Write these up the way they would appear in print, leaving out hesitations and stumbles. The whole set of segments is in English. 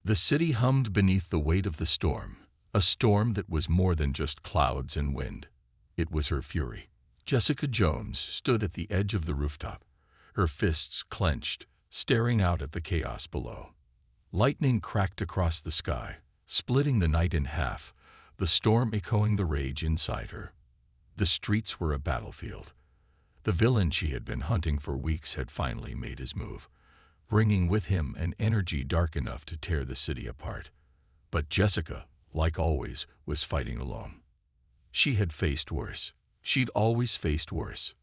The city hummed beneath the weight of the storm, a storm that was more than just clouds and wind. It was her fury. Jessica Jones stood at the edge of the rooftop, her fists clenched, staring out at the chaos below. Lightning cracked across the sky, splitting the night in half, the storm echoing the rage inside her. The streets were a battlefield. The villain she had been hunting for weeks had finally made his move, bringing with him an energy dark enough to tear the city apart. But Jessica, like always, was fighting alone. She had faced worse. She'd always faced worse.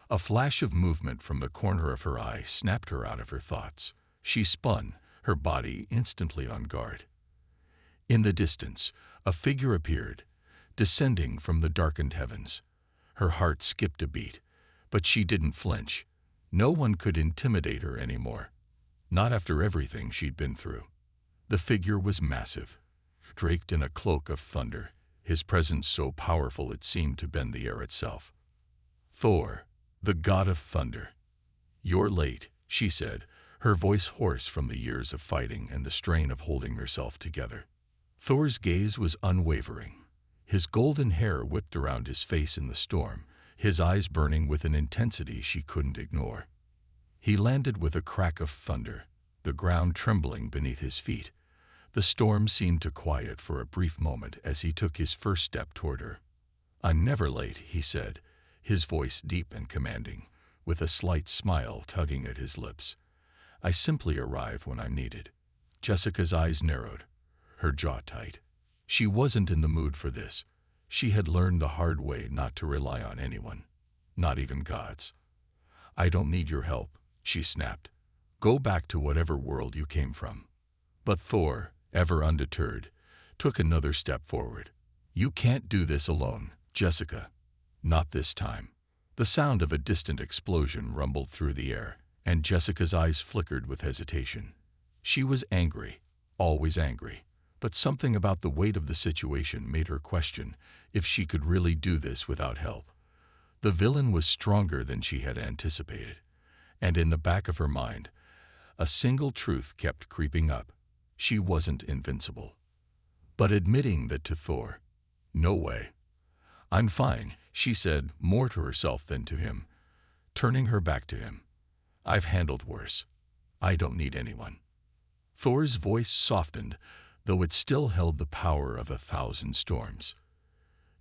A flash of movement from the corner of her eye snapped her out of her thoughts. She spun, her body instantly on guard. In the distance, a figure appeared, descending from the darkened heavens. Her heart skipped a beat, but she didn't flinch. No one could intimidate her anymore. Not after everything she'd been through. The figure was massive, draped in a cloak of thunder, his presence so powerful it seemed to bend the air itself. Thor, the god of thunder. "You're late," she said, her voice hoarse from the years of fighting and the strain of holding herself together. Thor's gaze was unwavering. His golden hair whipped around his face in the storm, his eyes burning with an intensity she couldn't ignore. He landed with a crack of thunder, the ground trembling beneath his feet. The storm seemed to quiet for a brief moment as he took his first step toward her. "I'm never late," he said, his voice deep and commanding, with a slight smile tugging at his lips. "I simply arrive when I'm needed." Jessica's eyes narrowed, her jaw tight. She wasn't in the mood for this. She had learned the hard way not to rely on anyone, not even gods. "I don't need your help," she snapped. "Go back to whatever world you came from." But Thor, ever undeterred, took another step forward. "You can't do this alone, Jessica. Not this time." The sound of a distant explosion rumbled through the air, and Jessica's eyes flickered with hesitation. She was angry, always angry, but something about the weight of the situation made her question if she could really do this without help. The villain was stronger than she had anticipated, and in the back of her mind, a single truth kept creeping up. She wasn't invincible. But admitting that to Thor, no way. "I'm fine," she said, more to herself than to him, turning her back to him. "I've handled worse. I don't need anyone." Thor's voice softened, though it still held the power of 1,000 storms.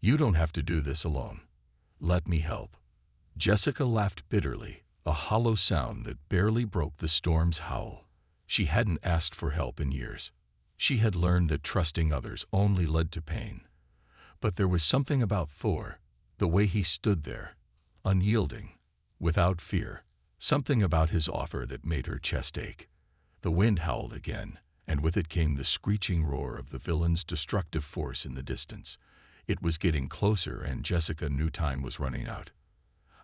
"You don't have to do this alone. Let me help." Jessica laughed bitterly, a hollow sound that barely broke the storm's howl. She hadn't asked for help in years. She had learned that trusting others only led to pain. But there was something about Thor, the way he stood there, unyielding, without fear, something about his offer that made her chest ache. The wind howled again, and with it came the screeching roar of the villain's destructive force in the distance. It was getting closer, and Jessica knew time was running out.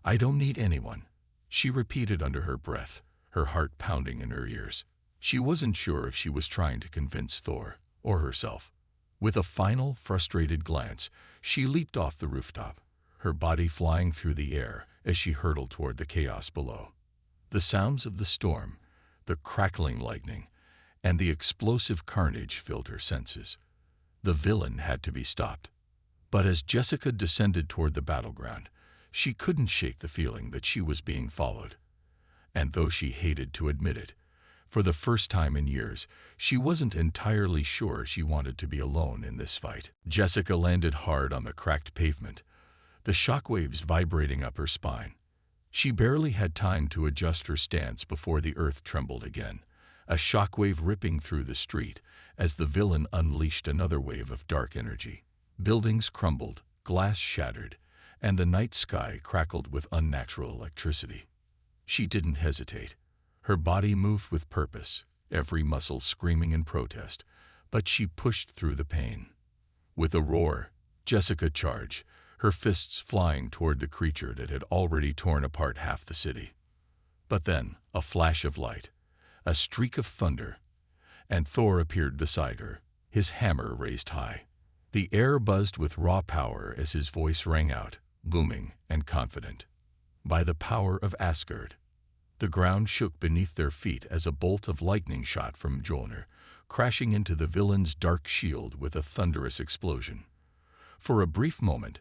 "I don't need anyone," she repeated under her breath, her heart pounding in her ears. She wasn't sure if she was trying to convince Thor or herself. With a final, frustrated glance, she leaped off the rooftop, her body flying through the air as she hurtled toward the chaos below. The sounds of the storm, the crackling lightning, and the explosive carnage filled her senses. The villain had to be stopped. But as Jessica descended toward the battleground, she couldn't shake the feeling that she was being followed. And though she hated to admit it, for the first time in years, she wasn't entirely sure she wanted to be alone in this fight. Jessica landed hard on the cracked pavement, the shockwaves vibrating up her spine. She barely had time to adjust her stance before the earth trembled again, a shockwave ripping through the street as the villain unleashed another wave of dark energy. Buildings crumbled, glass shattered, and the night sky crackled with unnatural electricity. She didn't hesitate. Her body moved with purpose, every muscle screaming in protest, but she pushed through the pain. With a roar, Jessica charged, her fists flying toward the creature that had already torn apart half the city. But then, a flash of light, a streak of thunder, and Thor appeared beside her, his hammer raised high. The air buzzed with raw power as his voice rang out, booming and confident. "By the power of Asgard." The ground shook beneath their feet as a bolt of lightning shot from Mjolnir, crashing into the villain's dark shield with a thunderous explosion. For a brief moment,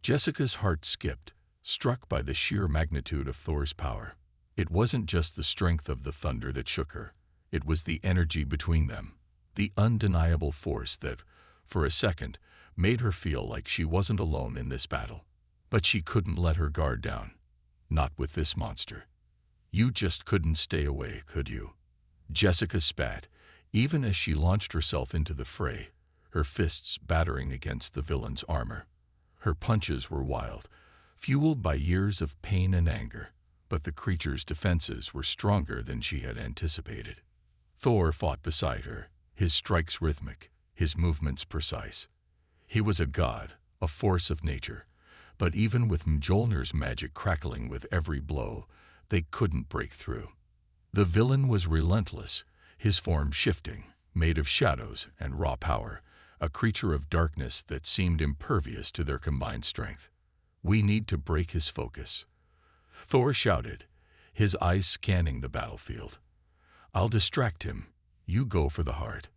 Jessica's heart skipped, struck by the sheer magnitude of Thor's power. It wasn't just the strength of the thunder that shook her. It was the energy between them, the undeniable force that, for a second, made her feel like she wasn't alone in this battle. But she couldn't let her guard down. Not with this monster. You just couldn't stay away, could you? Jessica spat, even as she launched herself into the fray, her fists battering against the villain's armor. Her punches were wild, fueled by years of pain and anger, but the creature's defenses were stronger than she had anticipated. Thor fought beside her, his strikes rhythmic, his movements precise. He was a god, a force of nature, but even with Mjolnir's magic crackling with every blow, they couldn't break through. The villain was relentless, his form shifting, made of shadows and raw power, a creature of darkness that seemed impervious to their combined strength. We need to break his focus, Thor shouted, his eyes scanning the battlefield. I'll distract him. You go for the heart.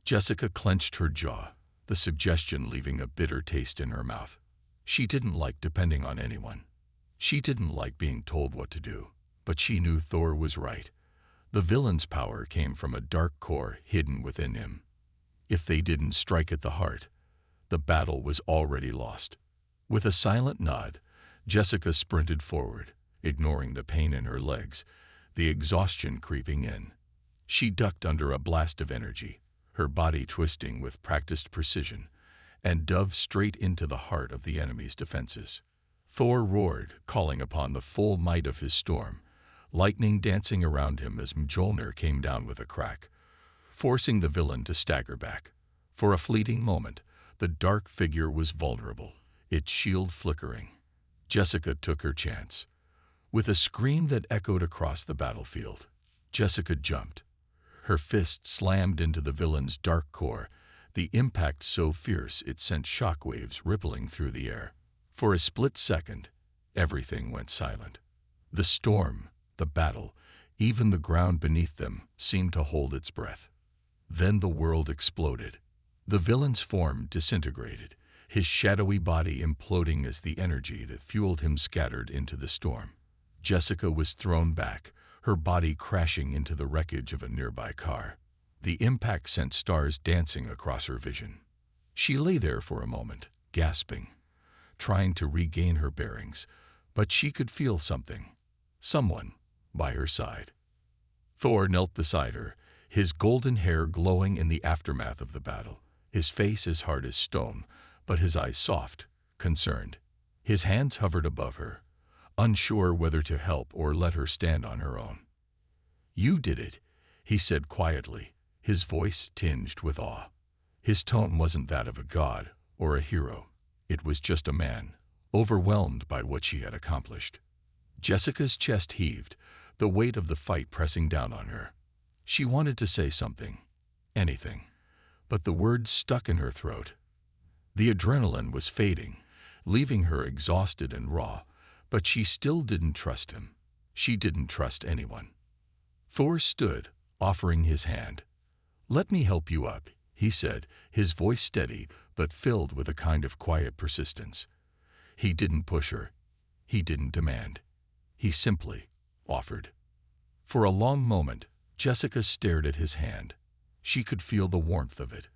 Jessica clenched her jaw, the suggestion leaving a bitter taste in her mouth. She didn't like depending on anyone. She didn't like being told what to do, but she knew Thor was right. The villain's power came from a dark core hidden within him. If they didn't strike at the heart, the battle was already lost. With a silent nod, Jessica sprinted forward, ignoring the pain in her legs, the exhaustion creeping in. She ducked under a blast of energy, her body twisting with practiced precision, and dove straight into the heart of the enemy's defenses. Thor roared, calling upon the full might of his storm, lightning dancing around him as Mjolnir came down with a crack, forcing the villain to stagger back. For a fleeting moment, the dark figure was vulnerable, its shield flickering. Jessica took her chance. With a scream that echoed across the battlefield, Jessica jumped. Her fist slammed into the villain's dark core, the impact so fierce it sent shockwaves rippling through the air. For a split second, everything went silent. The storm, the battle, even the ground beneath them seemed to hold its breath. Then the world exploded. The villain's form disintegrated, his shadowy body imploding as the energy that fueled him scattered into the storm. Jessica was thrown back, her body crashing into the wreckage of a nearby car. The impact sent stars dancing across her vision. She lay there for a moment, gasping, trying to regain her bearings, but she could feel something, someone, by her side. Thor knelt beside her, his golden hair glowing in the aftermath of the battle, his face as hard as stone, but his eyes soft, concerned. His hands hovered above her, unsure whether to help or let her stand on her own. "You did it," he said quietly, his voice tinged with awe. His tone wasn't that of a god or a hero. It was just a man, overwhelmed by what she had accomplished. Jessica's chest heaved, the weight of the fight pressing down on her. She wanted to say something, anything, but the words stuck in her throat. The adrenaline was fading, leaving her exhausted and raw, but she still didn't trust him. She didn't trust anyone. Thor stood, offering his hand. "Let me help you up," he said, his voice steady but filled with a kind of quiet persistence. He didn't push her. He didn't demand. He simply offered. For a long moment, Jessica stared at his hand. She could feel the warmth of it,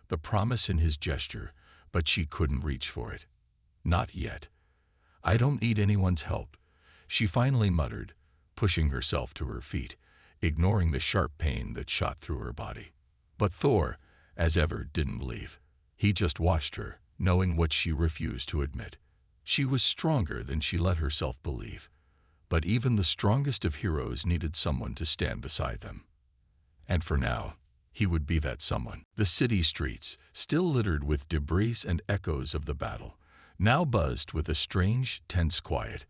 the promise in his gesture, but she couldn't reach for it. "Not yet. I don't need anyone's help," she finally muttered, pushing herself to her feet, ignoring the sharp pain that shot through her body. But Thor, as ever, didn't leave. He just watched her, knowing what she refused to admit. She was stronger than she let herself believe. But even the strongest of heroes needed someone to stand beside them. And for now, he would be that someone. The city streets, still littered with debris and echoes of the battle, now buzzed with a strange, tense quiet.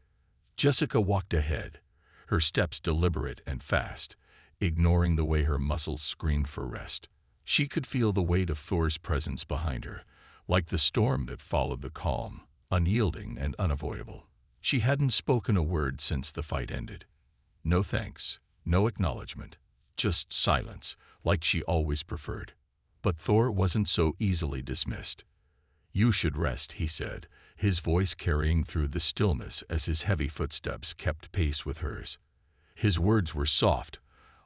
Jessica walked ahead, her steps deliberate and fast, ignoring the way her muscles screamed for rest. She could feel the weight of Thor's presence behind her, like the storm that followed the calm, unyielding and unavoidable. She hadn't spoken a word since the fight ended. No thanks, no acknowledgement, just silence, like she always preferred. But Thor wasn't so easily dismissed. "You should rest," he said, his voice carrying through the stillness as his heavy footsteps kept pace with hers. His words were soft,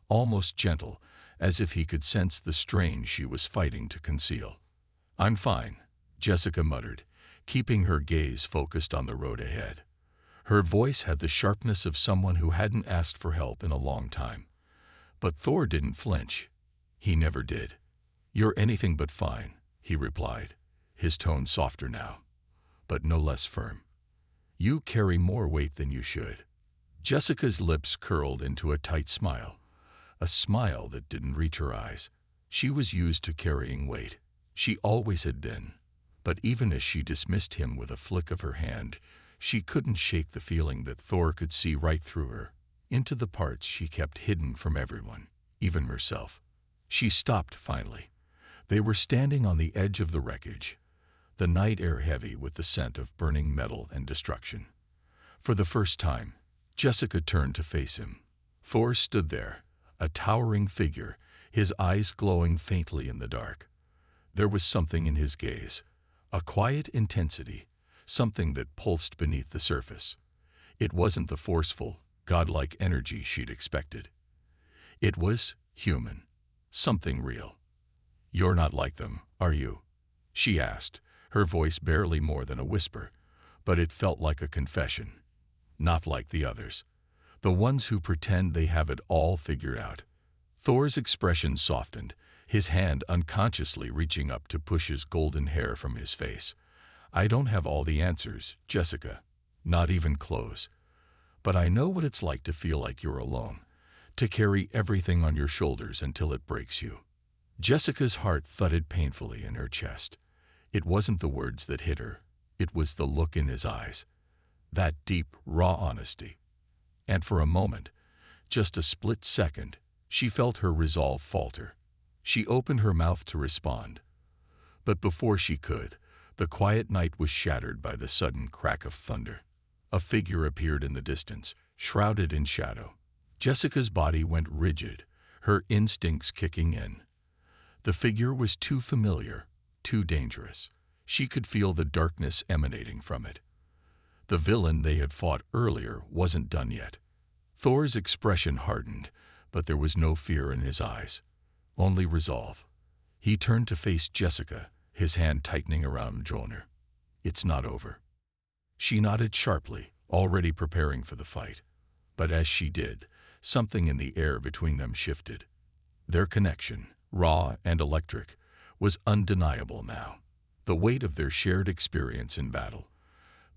almost gentle, as if he could sense the strain she was fighting to conceal. "I'm fine," Jessica muttered, keeping her gaze focused on the road ahead. Her voice had the sharpness of someone who hadn't asked for help in a long time. But Thor didn't flinch. He never did. "You're anything but fine," he replied, his tone softer now, but no less firm. "You carry more weight than you should." Jessica's lips curled into a tight smile, a smile that didn't reach her eyes. She was used to carrying weight. She always had been. But even as she dismissed him with a flick of her hand, she couldn't shake the feeling that Thor could see right through her, into the parts she kept hidden from everyone, even herself. She stopped finally. They were standing on the edge of the wreckage, the night air heavy with the scent of burning metal and destruction. For the first time, Jessica turned to face him. Thor stood there, a towering figure, his eyes glowing faintly in the dark. There was something in his gaze, a quiet intensity, something that pulsed beneath the surface. It wasn't the forceful, godlike energy she'd expected. It was human, something real. "You're not like them, are you?" she asked, her voice barely more than a whisper, but it felt like a confession. "Not like the others. The ones who pretend they have it all figured out." Thor's expression softened, his hand unconsciously reaching up to push his golden hair from his face. "I don't have all the answers, Jessica, not even close. But I know what it's like to feel like you're alone, to carry everything on your shoulders until it breaks you." Jessica's heart thudded painfully in her chest. It wasn't the words that hit her, it was the look in his eyes, that deep, raw honesty. And for a moment, just a split second, she felt her resolve falter. She opened her mouth to respond. But before she could, the quiet night was shattered by the sudden crack of thunder. A figure appeared in the distance, shrouded in shadow. Jessica's body went rigid, her instincts kicking in. The figure was too familiar, too dangerous. She could feel the darkness emanating from it. The villain they had fought earlier wasn't done yet. Thor's expression hardened, but there was no fear in his eyes, only resolve. He turned to face Jessica, his hand tightening around Mjolnir. "It's not over." She nodded sharply, already preparing for the fight. But as she did, something in the air between them shifted. Their connection, raw and electric, was undeniable now. The weight of their shared experience in battle,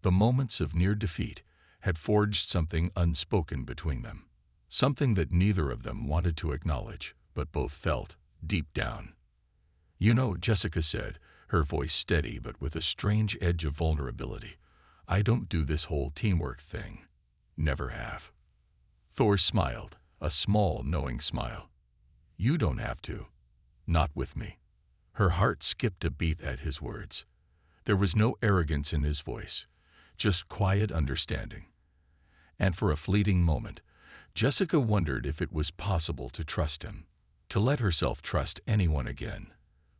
the moments of near defeat, had forged something unspoken between them. Something that neither of them wanted to acknowledge, but both felt, deep down. "You know," Jessica said, her voice steady but with a strange edge of vulnerability, "I don't do this whole teamwork thing. Never have." Thor smiled, a small, knowing smile. "You don't have to. Not with me." Her heart skipped a beat at his words. There was no arrogance in his voice, just quiet understanding. And for a fleeting moment, Jessica wondered if it was possible to trust him, to let herself trust anyone again.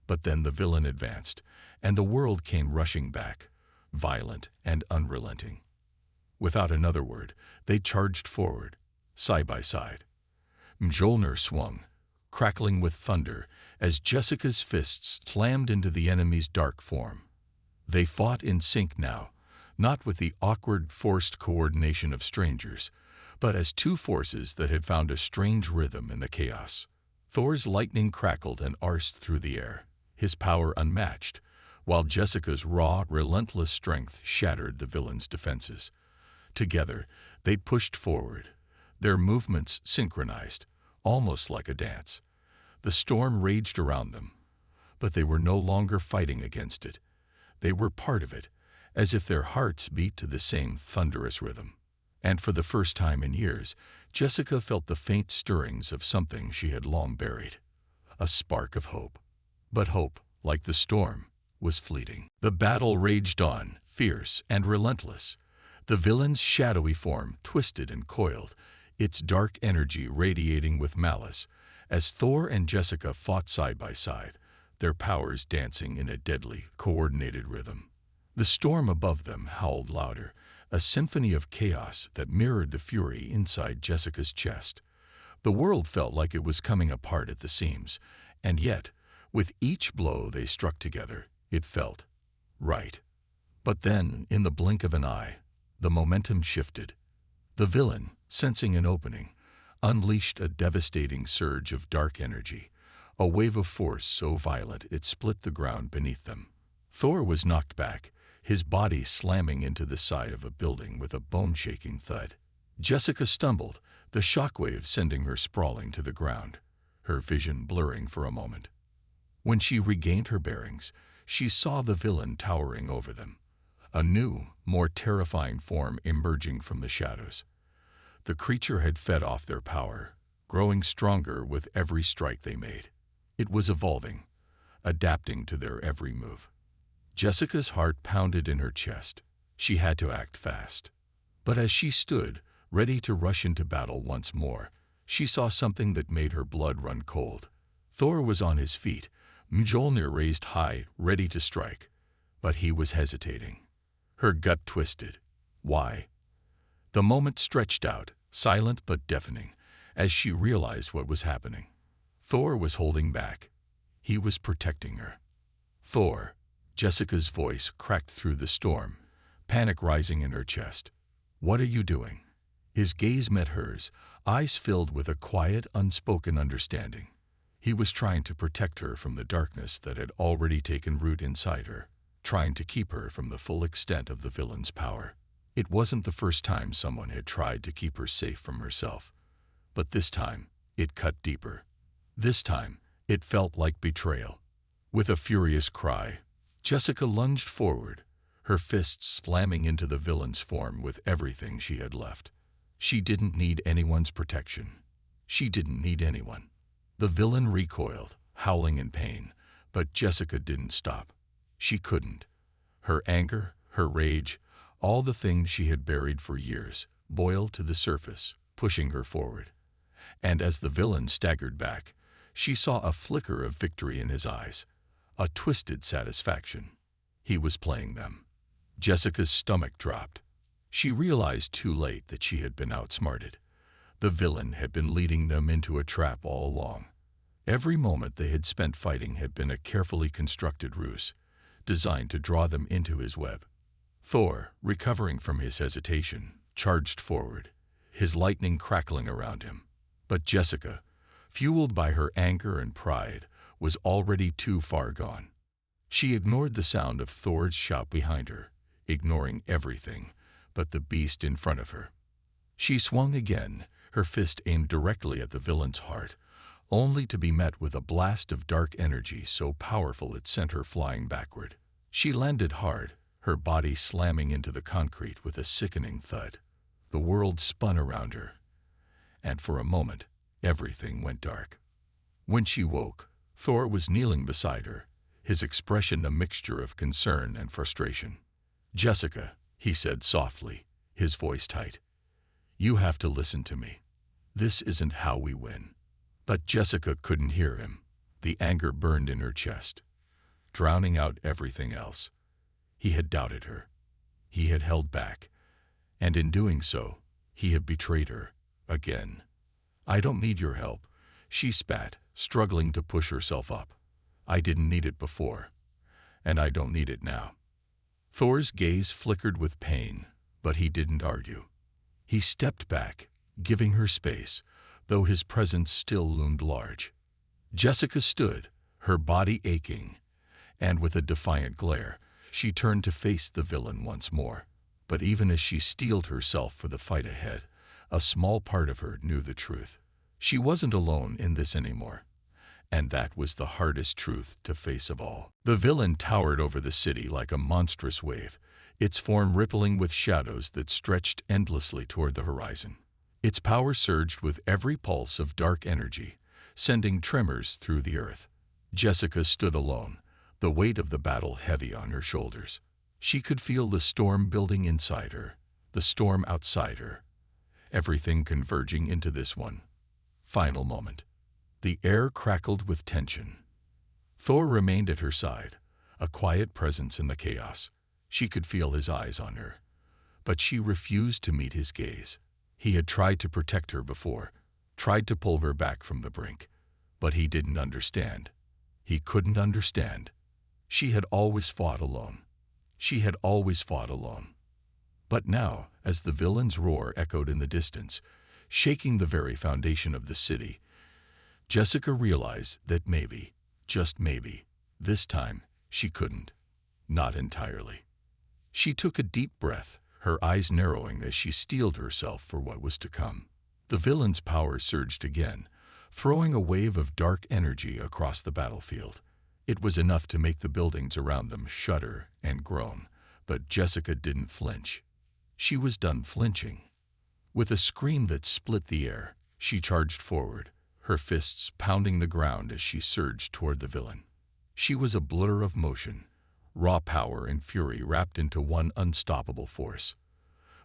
But then the villain advanced, and the world came rushing back, violent and unrelenting. Without another word, they charged forward, side by side. Mjolnir swung, crackling with thunder, as Jessica's fists slammed into the enemy's dark form. They fought in sync now, not with the awkward, forced coordination of strangers, but as two forces that had found a strange rhythm in the chaos. Thor's lightning crackled and arced through the air, his power unmatched, while Jessica's raw, relentless strength shattered the villain's defenses. Together, they pushed forward, their movements synchronized, almost like a dance. The storm raged around them, but they were no longer fighting against it. They were part of it, as if their hearts beat to the same thunderous rhythm. And for the first time in years, Jessica felt the faint stirrings of something she had long buried, a spark of hope. But hope, like the storm, was fleeting. The battle raged on, fierce and relentless. The villain's shadowy form twisted and coiled, its dark energy radiating with malice, As Thor and Jessica fought side by side, their powers dancing in a deadly, coordinated rhythm. The storm above them howled louder, a symphony of chaos that mirrored the fury inside Jessica's chest. The world felt like it was coming apart at the seams, and yet, with each blow they struck together, it felt right. But then, in the blink of an eye, the momentum shifted. The villain, sensing an opening, unleashed a devastating surge of dark energy, a wave of force so violent it split the ground beneath them. Thor was knocked back, his body slamming into the side of a building with a bone-shaking thud. Jessica stumbled, the shockwave sending her sprawling to the ground, her vision blurring for a moment. When she regained her bearings, she saw the villain towering over them, a new, more terrifying form emerging from the shadows. The creature had fed off their power, growing stronger with every strike they made. It was evolving, adapting to their every move. Jessica's heart pounded in her chest. She had to act fast. But as she stood, ready to rush into battle once more, she saw something that made her blood run cold. Thor was on his feet, Mjolnir raised high, ready to strike. But he was hesitating. Her gut twisted. Why? The moment stretched out, silent but deafening, as she realized what was happening. Thor was holding back. He was protecting her. Thor, Jessica's voice cracked through the storm, panic rising in her chest. What are you doing? His gaze met hers, eyes filled with a quiet, unspoken understanding. He was trying to protect her from the darkness that had already taken root inside her, trying to keep her from the full extent of the villain's power. It wasn't the first time someone had tried to keep her safe from herself. But this time, it cut deeper. This time, it felt like betrayal. With a furious cry, Jessica lunged forward, her fists slamming into the villain's form with everything she had left. She didn't need anyone's protection. She didn't need anyone. The villain recoiled, howling in pain, but Jessica didn't stop. She couldn't. Her anger, her rage, all the things she had buried for years, boiled to the surface, pushing her forward. And as the villain staggered back, she saw a flicker of victory in his eyes, a twisted satisfaction. He was playing them. Jessica's stomach dropped. She realized too late that she had been outsmarted. The villain had been leading them into a trap all along. Every moment they had spent fighting had been a carefully constructed ruse, designed to draw them into his web. Thor, recovering from his hesitation, charged forward, his lightning crackling around him. But Jessica, fueled by her anger and pride, was already too far gone. She ignored the sound of Thor's shout behind her, ignoring everything but the beast in front of her. She swung again, her fist aimed directly at the villain's heart, only to be met with a blast of dark energy so powerful it sent her flying backward. She landed hard, her body slamming into the concrete with a sickening thud. The world spun around her, and for a moment, everything went dark. When she woke, Thor was kneeling beside her, his expression a mixture of concern and frustration. "Jessica," he said softly, his voice tight, "you have to listen to me. This isn't how we win." But Jessica couldn't hear him. The anger burned in her chest, drowning out everything else. He had doubted her. He had held back. And in doing so, he had betrayed her, again. "I don't need your help," she spat, struggling to push herself up. "I didn't need it before, and I don't need it now." Thor's gaze flickered with pain, but he didn't argue. He stepped back, giving her space, though his presence still loomed large. Jessica stood, her body aching, and with a defiant glare, she turned to face the villain once more. But even as she steeled herself for the fight ahead, a small part of her knew the truth. She wasn't alone in this anymore. And that was the hardest truth to face of all. The villain towered over the city like a monstrous wave, its form rippling with shadows that stretched endlessly toward the horizon. Its power surged with every pulse of dark energy, sending tremors through the earth. Jessica stood alone, the weight of the battle heavy on her shoulders. She could feel the storm building inside her, the storm outside her, everything converging into this one final moment. The air crackled with tension. Thor remained at her side, a quiet presence in the chaos. She could feel his eyes on her, but she refused to meet his gaze. He had tried to protect her before, tried to pull her back from the brink, but he didn't understand. He couldn't understand. She had always fought alone. She had always fought alone. But now, as the villain's roar echoed in the distance, shaking the very foundation of the city, Jessica realized that maybe, just maybe, this time she couldn't. Not entirely. She took a deep breath, her eyes narrowing as she steeled herself for what was to come. The villain's power surged again, throwing a wave of dark energy across the battlefield. It was enough to make the buildings around them shudder and groan, but Jessica didn't flinch. She was done flinching. With a scream that split the air, she charged forward, her fists pounding the ground as she surged toward the villain. She was a blur of motion, raw power and fury wrapped into one unstoppable force.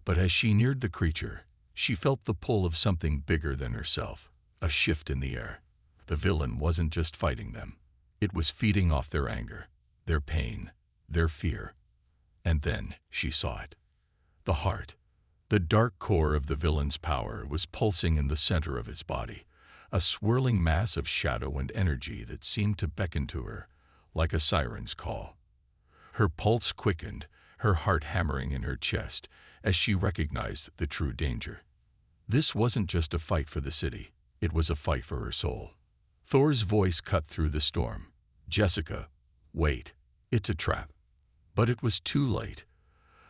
But as she neared the creature, she felt the pull of something bigger than herself, a shift in the air. The villain wasn't just fighting them. It was feeding off their anger, their pain, their fear. And then she saw it. The heart, the dark core of the villain's power, was pulsing in the center of his body, a swirling mass of shadow and energy that seemed to beckon to her, like a siren's call. Her pulse quickened, her heart hammering in her chest as she recognized the true danger. This wasn't just a fight for the city, it was a fight for her soul. Thor's voice cut through the storm. "Jessica, wait, it's a trap." But it was too late.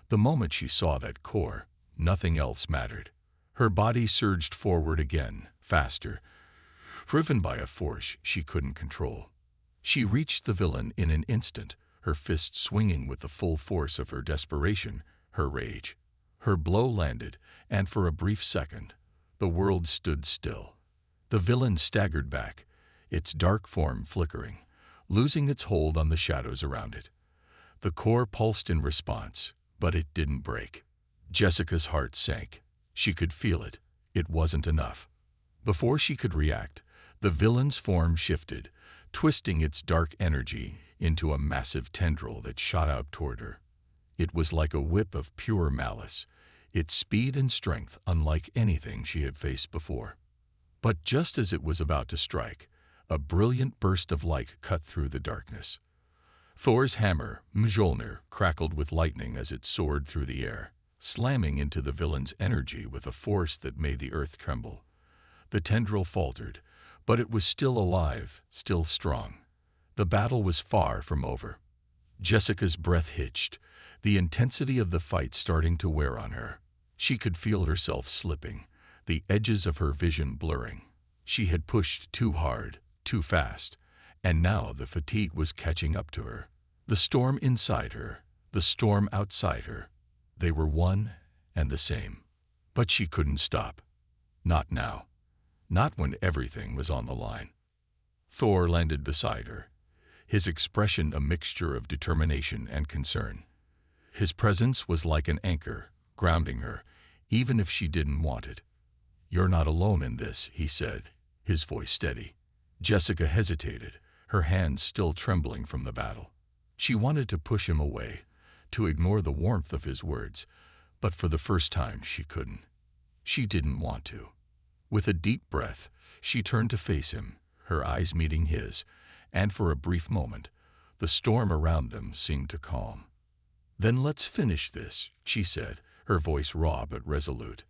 The moment she saw that core, nothing else mattered. Her body surged forward again, faster, driven by a force she couldn't control. She reached the villain in an instant, her fist swinging with the full force of her desperation, her rage. Her blow landed, and for a brief second, the world stood still. The villain staggered back, its dark form flickering, losing its hold on the shadows around it. The core pulsed in response, but it didn't break. Jessica's heart sank. She could feel it. It wasn't enough. Before she could react, the villain's form shifted, twisting its dark energy into a massive tendril that shot out toward her. It was like a whip of pure malice, its speed and strength unlike anything she had faced before. But just as it was about to strike, a brilliant burst of light cut through the darkness. Thor's hammer, Mjolnir, crackled with lightning as it soared through the air, slamming into the villain's energy with a force that made the earth tremble. The tendril faltered, but it was still alive, still strong. The battle was far from over. Jessica's breath hitched, the intensity of the fight starting to wear on her. She could feel herself slipping, the edges of her vision blurring. She had pushed too hard, too fast, and now the fatigue was catching up to her. The storm inside her, the storm outside her, they were one and the same. But she couldn't stop. Not now. Not when everything was on the line. Thor landed beside her, his expression a mixture of determination and concern. His presence was like an anchor, grounding her, even if she didn't want it. "You're not alone in this," he said, his voice steady. Jessica hesitated, her hands still trembling from the battle. She wanted to push him away, to ignore the warmth of his words, but for the first time she couldn't. She didn't want to. With a deep breath, she turned to face him, her eyes meeting his, and for a brief moment, the storm around them seemed to calm. "Then let's finish this," she said, her voice raw but resolute.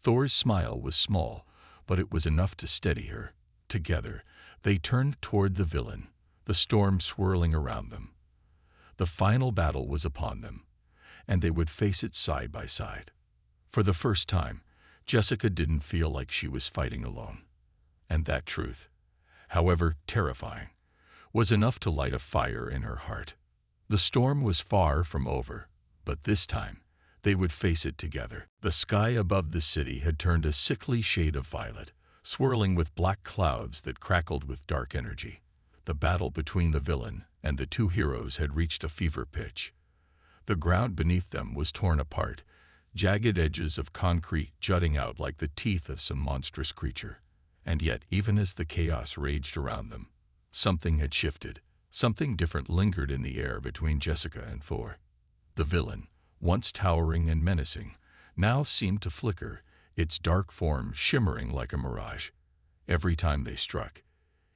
Thor's smile was small, but it was enough to steady her. Together, they turned toward the villain, the storm swirling around them. The final battle was upon them, and they would face it side by side. For the first time, Jessica didn't feel like she was fighting alone. And that truth, however terrifying, was enough to light a fire in her heart. The storm was far from over, but this time, they would face it together. The sky above the city had turned a sickly shade of violet, swirling with black clouds that crackled with dark energy. The battle between the villain and the two heroes had reached a fever pitch. The ground beneath them was torn apart, jagged edges of concrete jutting out like the teeth of some monstrous creature. And yet, even as the chaos raged around them, something had shifted. Something different lingered in the air between Jessica and Thor. The villain, once towering and menacing, now seemed to flicker, its dark form shimmering like a mirage. Every time they struck,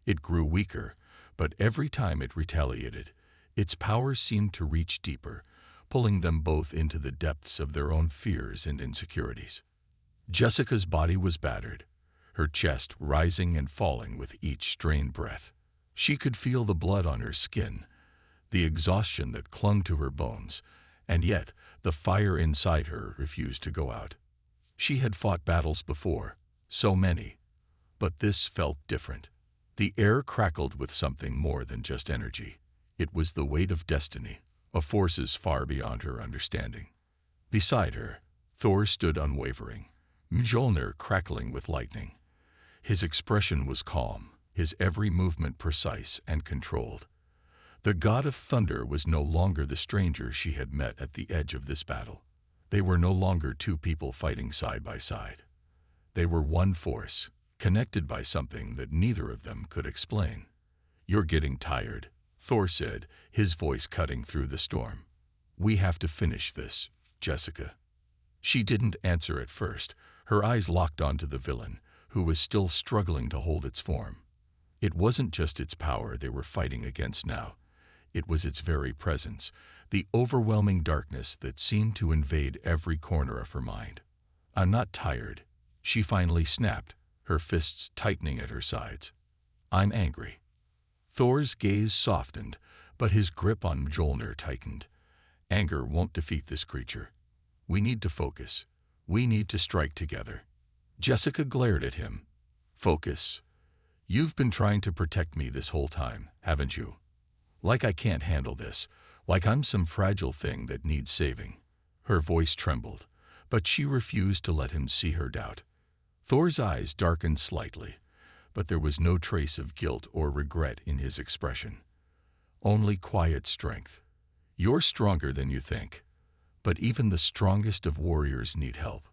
it grew weaker, but every time it retaliated, its power seemed to reach deeper, pulling them both into the depths of their own fears and insecurities. Jessica's body was battered, her chest rising and falling with each strained breath. She could feel the blood on her skin, the exhaustion that clung to her bones, and yet the fire inside her refused to go out. She had fought battles before, so many, but this felt different. The air crackled with something more than just energy. It was the weight of destiny, of forces far beyond her understanding. Beside her, Thor stood unwavering, Mjolnir crackling with lightning. His expression was calm, his every movement precise and controlled. The god of thunder was no longer the stranger she had met at the edge of this battle. They were no longer two people fighting side by side. They were one force, connected by something that neither of them could explain. "You're getting tired," Thor said, his voice cutting through the storm. "We have to finish this, Jessica." She didn't answer at first, her eyes locked onto the villain, who was still struggling to hold its form. It wasn't just its power they were fighting against now. It was its very presence, the overwhelming darkness that seemed to invade every corner of her mind. "I'm not tired," she finally snapped, her fists tightening at her sides. "I'm angry." Thor's gaze softened, but his grip on Mjolnir tightened. "Anger won't defeat this creature. We need to focus. We need to strike together." Jessica glared at him. "Focus? You've been trying to protect me this whole time, haven't you? Like I can't handle this, like I'm some fragile thing that needs saving." Her voice trembled, but she refused to let him see her doubt. Thor's eyes darkened slightly, but there was no trace of guilt or regret in his expression. Only quiet strength. "You're stronger than you think, but even the strongest of warriors need help."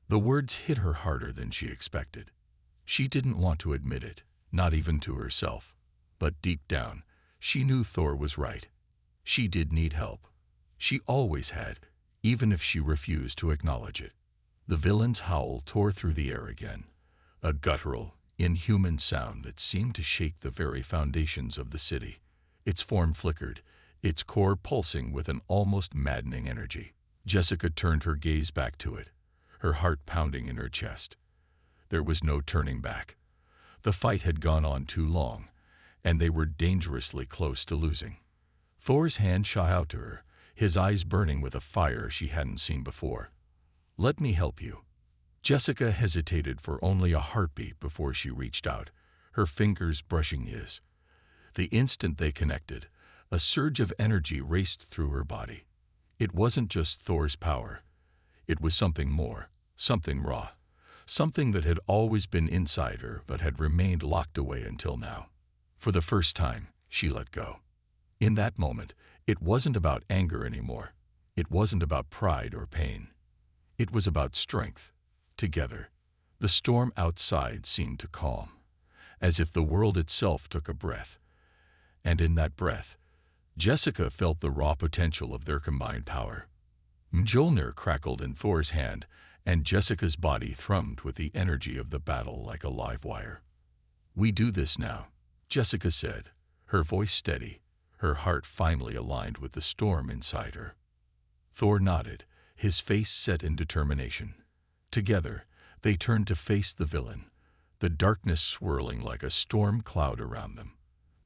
The words hit her harder than she expected. She didn't want to admit it, not even to herself. But deep down, she knew Thor was right. She did need help. She always had, even if she refused to acknowledge it. The villain's howl tore through the air again, a guttural, inhuman sound that seemed to shake the very foundations of the city. Its form flickered, its core pulsing with an almost maddening energy. Jessica turned her gaze back to it, her heart pounding in her chest. There was no turning back. The fight had gone on too long, and they were dangerously close to losing. Thor's hand shot out to her, his eyes burning with a fire she hadn't seen before. "Let me help you." Jessica hesitated for only a heartbeat before she reached out, her fingers brushing his. The instant they connected, a surge of energy raced through her body. It wasn't just Thor's power. It was something more, something raw, something that had always been inside her but had remained locked away until now. For the first time, she let go. In that moment, it wasn't about anger anymore. It wasn't about pride or pain. It was about strength. Together, the storm outside seemed to calm, as if the world itself took a breath. And in that breath, Jessica felt the raw potential of their combined power. Mjolnir crackled in Thor's hand, and Jessica's body thrummed with the energy of the battle like a live wire. "We do this now," Jessica said, her voice steady, her heart finally aligned with the storm inside her. Thor nodded, his face set in determination. Together, they turned to face the villain, the darkness swirling like a storm cloud around them.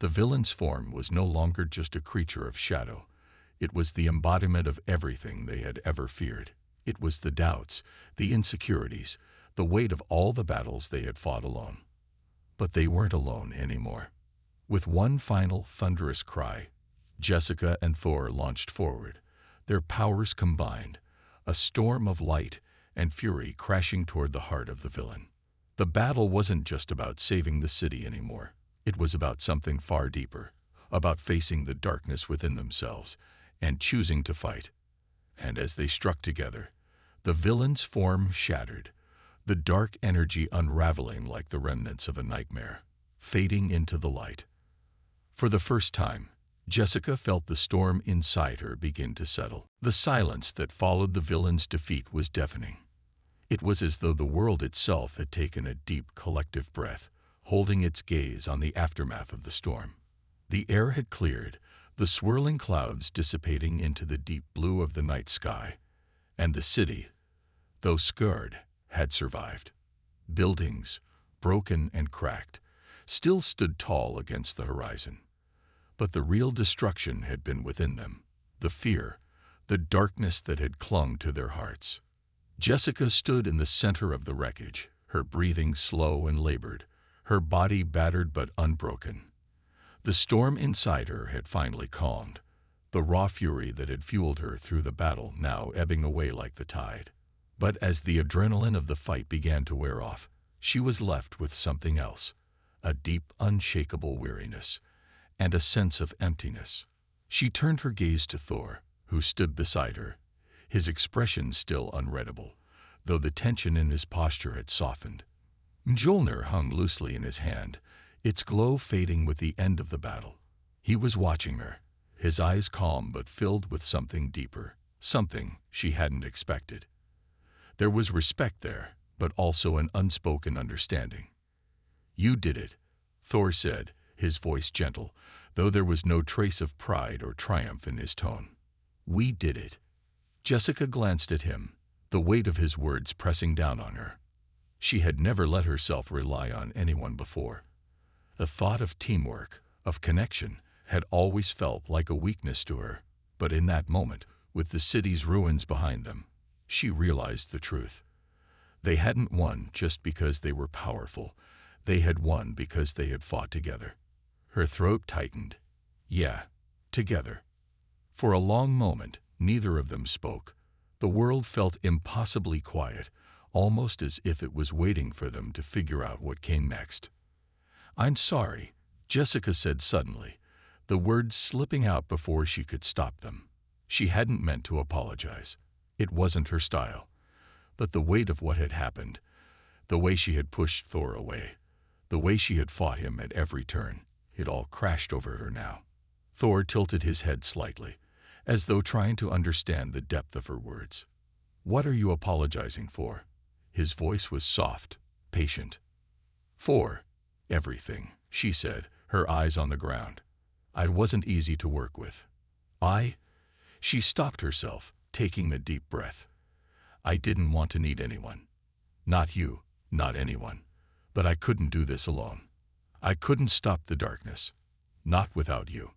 The villain's form was no longer just a creature of shadow. It was the embodiment of everything they had ever feared. It was the doubts, the insecurities, the weight of all the battles they had fought alone. But they weren't alone anymore. With one final thunderous cry, Jessica and Thor launched forward, their powers combined, a storm of light and fury crashing toward the heart of the villain. The battle wasn't just about saving the city anymore. It was about something far deeper, about facing the darkness within themselves and choosing to fight. And as they struck together, the villain's form shattered, the dark energy unraveling like the remnants of a nightmare, fading into the light. For the first time, Jessica felt the storm inside her begin to settle. The silence that followed the villain's defeat was deafening. It was as though the world itself had taken a deep collective breath, holding its gaze on the aftermath of the storm. The air had cleared, the swirling clouds dissipating into the deep blue of the night sky, and the city, though scarred, had survived. Buildings, broken and cracked, still stood tall against the horizon. But the real destruction had been within them, the fear, the darkness that had clung to their hearts. Jessica stood in the center of the wreckage, her breathing slow and labored, her body battered but unbroken. The storm inside her had finally calmed, the raw fury that had fueled her through the battle now ebbing away like the tide. But as the adrenaline of the fight began to wear off, she was left with something else, a deep, unshakable weariness, and a sense of emptiness. She turned her gaze to Thor, who stood beside her, his expression still unreadable, though the tension in his posture had softened. Mjolnir hung loosely in his hand, its glow fading with the end of the battle. He was watching her, his eyes calm but filled with something deeper, something she hadn't expected. There was respect there, but also an unspoken understanding. "You did it," Thor said, his voice gentle, though there was no trace of pride or triumph in his tone. "We did it." Jessica glanced at him, the weight of his words pressing down on her. She had never let herself rely on anyone before. The thought of teamwork, of connection, had always felt like a weakness to her, but in that moment, with the city's ruins behind them, she realized the truth. They hadn't won just because they were powerful. They had won because they had fought together. Her throat tightened. Yeah, together. For a long moment, neither of them spoke. The world felt impossibly quiet, almost as if it was waiting for them to figure out what came next. "I'm sorry," Jessica said suddenly, the words slipping out before she could stop them. She hadn't meant to apologize. It wasn't her style. But the weight of what had happened, the way she had pushed Thor away, the way she had fought him at every turn, it all crashed over her now. Thor tilted his head slightly, as though trying to understand the depth of her words. "What are you apologizing for?" His voice was soft, patient. "For everything," she said, her eyes on the ground. "I wasn't easy to work with. She stopped herself, taking a deep breath. "I didn't want to need anyone. Not you, not anyone. But I couldn't do this alone. I couldn't stop the darkness. Not without you."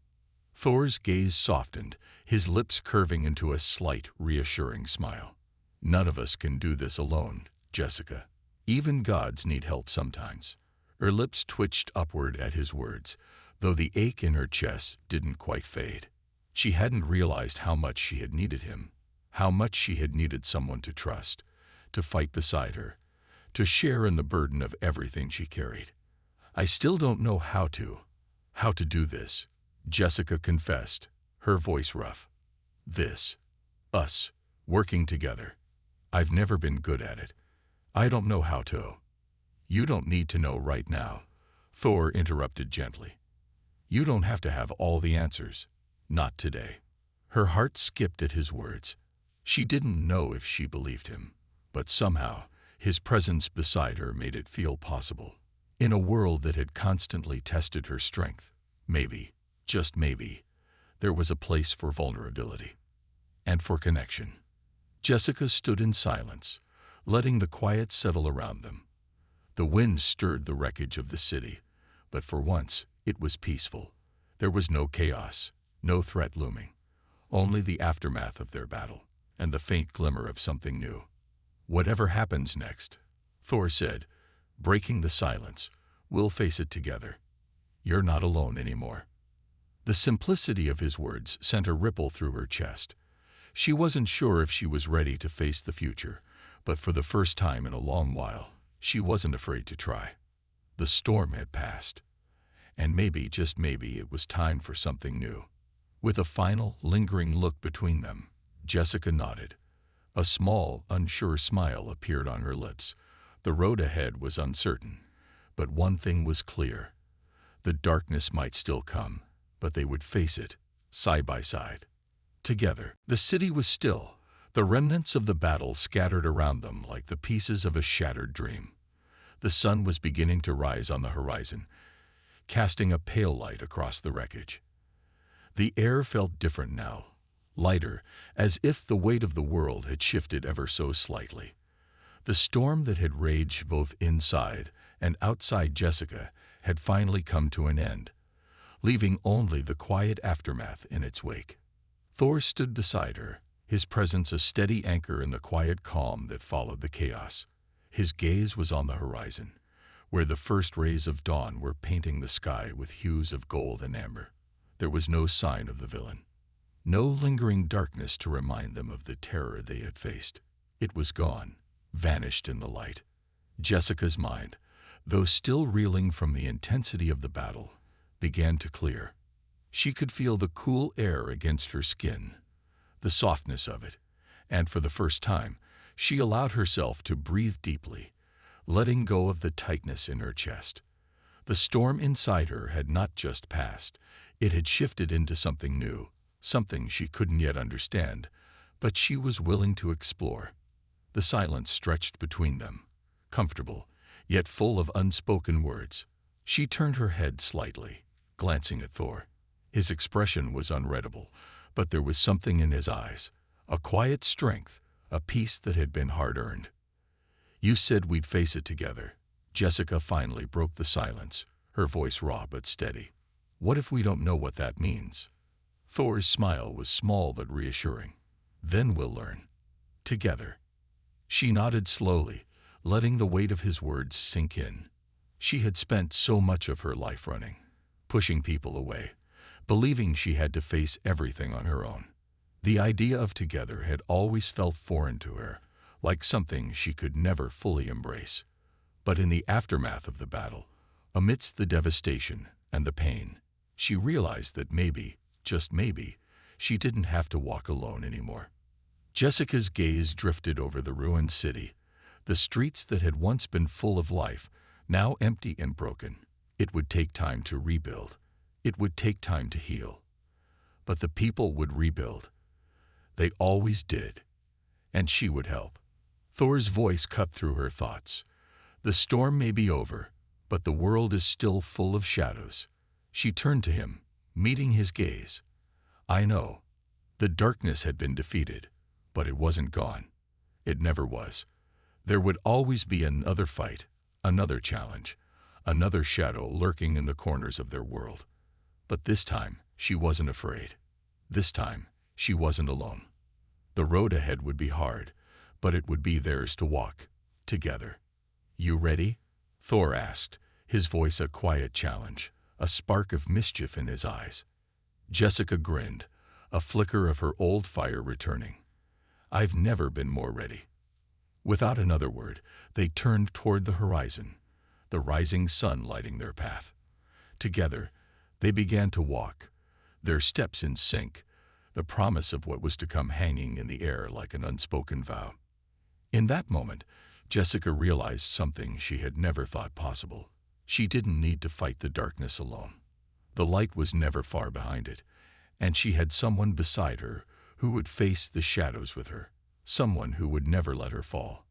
Thor's gaze softened, his lips curving into a slight, reassuring smile. "None of us can do this alone, Jessica. Even gods need help sometimes." Her lips twitched upward at his words, though the ache in her chest didn't quite fade. She hadn't realized how much she had needed him, how much she had needed someone to trust, to fight beside her, to share in the burden of everything she carried. "I still don't know how to do this," Jessica confessed, her voice rough. Us, working together. I've never been good at it. I don't know how to." "You don't need to know right now," Thor interrupted gently. "You don't have to have all the answers. Not today." Her heart skipped at his words. She didn't know if she believed him, but somehow his presence beside her made it feel possible. In a world that had constantly tested her strength, maybe, just maybe, there was a place for vulnerability. And for connection. Jessica stood in silence, letting the quiet settle around them. The wind stirred the wreckage of the city, but for once it was peaceful. There was no chaos, no threat looming, only the aftermath of their battle, and the faint glimmer of something new. "Whatever happens next," Thor said, breaking the silence, "we'll face it together. You're not alone anymore." The simplicity of his words sent a ripple through her chest. She wasn't sure if she was ready to face the future, but for the first time in a long while, she wasn't afraid to try. The storm had passed, and maybe, just maybe, it was time for something new. With a final, lingering look between them, Jessica nodded. A small, unsure smile appeared on her lips, The road ahead was uncertain, but one thing was clear. The darkness might still come, but they would face it, side by side. Together. The city was still, the remnants of the battle scattered around them like the pieces of a shattered dream. The sun was beginning to rise on the horizon, casting a pale light across the wreckage. The air felt different now, lighter, as if the weight of the world had shifted ever so slightly. The storm that had raged both inside and outside Jessica had finally come to an end, leaving only the quiet aftermath in its wake. Thor stood beside her, his presence a steady anchor in the quiet calm that followed the chaos. His gaze was on the horizon, where the first rays of dawn were painting the sky with hues of gold and amber. There was no sign of the villain, no lingering darkness to remind them of the terror they had faced. It was gone, vanished in the light. Jessica's mind, though still reeling from the intensity of the battle, began to clear. She could feel the cool air against her skin, the softness of it, and for the first time, she allowed herself to breathe deeply, letting go of the tightness in her chest. The storm inside her had not just passed, it had shifted into something new, something she couldn't yet understand, but she was willing to explore. The silence stretched between them, comfortable, yet full of unspoken words. She turned her head slightly, glancing at Thor. His expression was unreadable, but there was something in his eyes, a quiet strength, a peace that had been hard-earned. "You said we'd face it together." Jessica finally broke the silence, her voice raw but steady. "What if we don't know what that means?" Thor's smile was small but reassuring. "Then we'll learn. Together." She nodded slowly, letting the weight of his words sink in. She had spent so much of her life running, pushing people away, believing she had to face everything on her own. The idea of together had always felt foreign to her, like something she could never fully embrace. But in the aftermath of the battle, amidst the devastation and the pain, she realized that maybe, just maybe, she didn't have to walk alone anymore. Jessica's gaze drifted over the ruined city, the streets that had once been full of life, now empty and broken. It would take time to rebuild. It would take time to heal. But the people would rebuild. They always did. And she would help. Thor's voice cut through her thoughts. "The storm may be over, but the world is still full of shadows." She turned to him, meeting his gaze. "I know. The darkness had been defeated, but it wasn't gone. It never was. There would always be another fight, another challenge, another shadow lurking in the corners of their world. But this time, she wasn't afraid. This time, she wasn't alone. The road ahead would be hard, but it would be theirs to walk, together. "You ready?" Thor asked, his voice a quiet challenge, a spark of mischief in his eyes. Jessica grinned, a flicker of her old fire returning. "I've never been more ready." Without another word, they turned toward the horizon, the rising sun lighting their path. Together, they began to walk, their steps in sync, the promise of what was to come hanging in the air like an unspoken vow. In that moment, Jessica realized something she had never thought possible. She didn't need to fight the darkness alone. The light was never far behind it, and she had someone beside her who would face the shadows with her, someone who would never let her fall.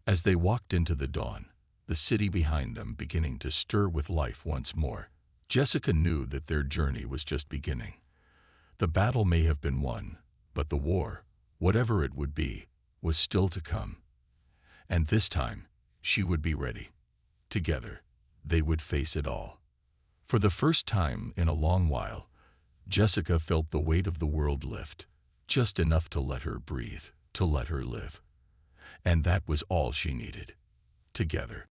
As they walked into the dawn, the city behind them beginning to stir with life once more, Jessica knew that their journey was just beginning. The battle may have been won, but the war, whatever it would be, was still to come. And this time, she would be ready. Together, they would face it all. For the first time in a long while, Jessica felt the weight of the world lift, just enough to let her breathe, to let her live. And that was all she needed. Together.